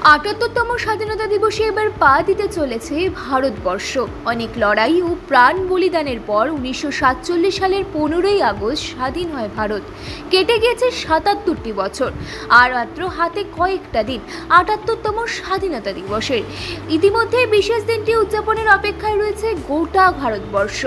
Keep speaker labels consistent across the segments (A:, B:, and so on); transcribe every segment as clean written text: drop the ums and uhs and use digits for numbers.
A: ৭৮তম স্বাধীনতা দিবসে এবার পা দিতে চলেছে ভারতবর্ষ। অনেক লড়াই ও প্রাণ বলিদানের পর ১৯৪৭ সালের ১৫ই আগস্ট স্বাধীন হয় ভারত। কেটে গিয়েছে ৭৭টি বছর, আর মাত্র হাতে কয়েকটা দিন ৭৮তম স্বাধীনতা দিবসের। ইতিমধ্যে বিশেষ দিনটি উদযাপনের অপেক্ষায় রয়েছে গোটা ভারতবর্ষ।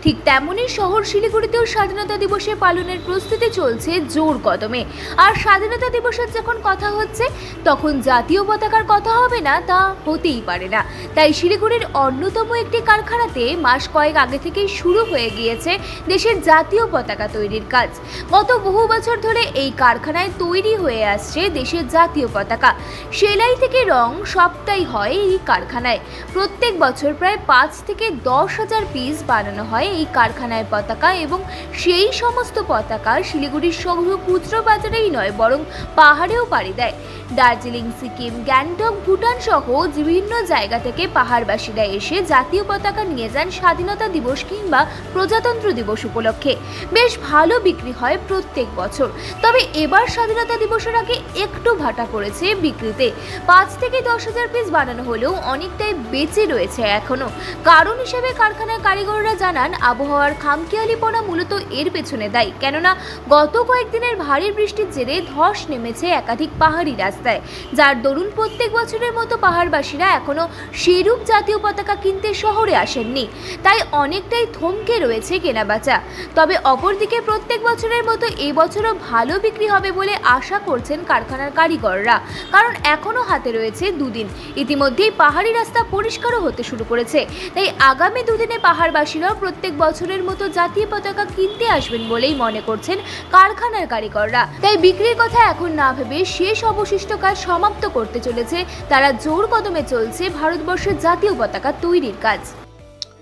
A: ঠিক তেমনই শহর শিলিগুড়িতেও স্বাধীনতা দিবসে পালনের প্রস্তুতি চলছে জোর কদমে। আর স্বাধীনতা দিবসের যখন কথা হচ্ছে, তখন জাতীয় পতাকার কথা হবে না তা হতেই পারে না। তাই শিলিগুড়ির অন্যতম একটি কারখানাতে মাস কয়েক আগে থেকেই শুরু হয়ে গিয়েছে দেশের জাতীয় পতাকা তৈরির কাজ। গত বহু বছর ধরে এই কারখানায় তৈরি হয়ে আসছে দেশের জাতীয় পতাকা। সেলাই থেকে রং সবটাই হয় এই কারখানায়। প্রত্যেক বছর প্রায় ৫ থেকে ১০,০০০ পিস বানানো হয় এই কারখানায় পতাকা, এবং সেই সমস্ত পতাকা শিলিগুড়ির শহর খুচরো বাজারেই নয়, বরং পাহাড়েও পাড়ি দেয়। দার্জিলিং, সিকিম, গ্যাংটক, ভুটান সহ বিভিন্ন জায়গা থেকে পাহাড়বাসীরা এসে জাতীয় পতাকা নিয়ে যান স্বাধীনতা দিবস কিংবা প্রজাতন্ত্র দিবস উপলক্ষে। বেশ ভালো বিক্রি হয় প্রত্যেক বছর। তবে এবার স্বাধীনতা দিবসের আগে একটু ভাটা পড়েছে বিক্রিতে। ৫ থেকে ১০,০০০ পিস বানানো হলেও অনেকটাই বেঁচে রয়েছে এখনো। কারণ হিসেবে কারখানার কারিগররা জানান, আবহাওয়ার খামখেয়ালিপনা মূলত এর পেছনে দায়ী। কেননা গত কয়েকদিনের ভারী বৃষ্টির জেরে ধস নেমেছে একাধিক পাহাড়ি রাস্তায়, যার দরুন প্রত্যেক বছরের মতো পাহাড়বাসীরা এখনো সেরূপ জাতীয় পতাকা কিনতে শহরে আসেননি। তাই অনেকটাই থমকে রয়েছে কেনাবেচা। তবে অপরদিকে প্রত্যেক বছরের মতো এবছরও ভালো বিক্রি হবে বলে আশা করছেন কারখানার কারিগররা। কারণ এখনো হাতে রয়েছে দুদিন। ইতিমধ্যেই পাহাড়ি রাস্তা পরিষ্কারও হতে শুরু করেছে। তাই আগামী দুদিনে পাহাড়বাসীরাও প্রত্যেক বছরের মতো জাতীয় পতাকা কিনতে আসবেন বলেই মনে করছেন কারখানার কারিগররা। তাই বিক্রির কথা এখন না ভেবে শেষ অবশিষ্ট কাজ সমাপ্ত করতে চলেছে তারা। জোর কদমে চলছে ভারতবর্ষের জাতীয় পতাকা তৈরির কাজ।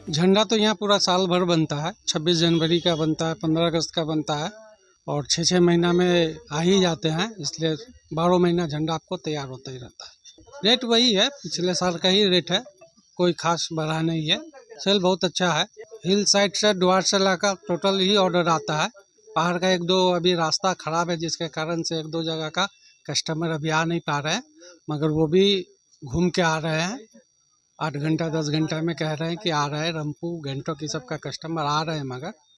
B: झंडा तो यहाँ पूरा साल भर बनता है। 26 जनवरी का बनता है, 15 अगस्त का बनता है, और 6-6 महीना में आ ही जाते हैं। इसलिए 12 महीना झंडा आपको तैयार होता ही रहता है। रेट वही है, पिछले साल का ही रेट है, कोई खास बढ़ा नहीं है। सेल बहुत अच्छा है। हिल साइड से, डुआर से लाकर टोटल ही ऑर्डर आता है। पहाड़ का 1-2 अभी रास्ता खराब है, जिसके कारण से 1-2 जगह का कस्टमर अभी आ नहीं पा रहे हैं, मगर वो भी घूम के आ रहे हैं। 8 घंटा 10 घंटा में कह रहे हैं कि आ रहे हैं। रंपू, गैंगटॉक, ये सब का कस्टमर आ रहे हैं, मगर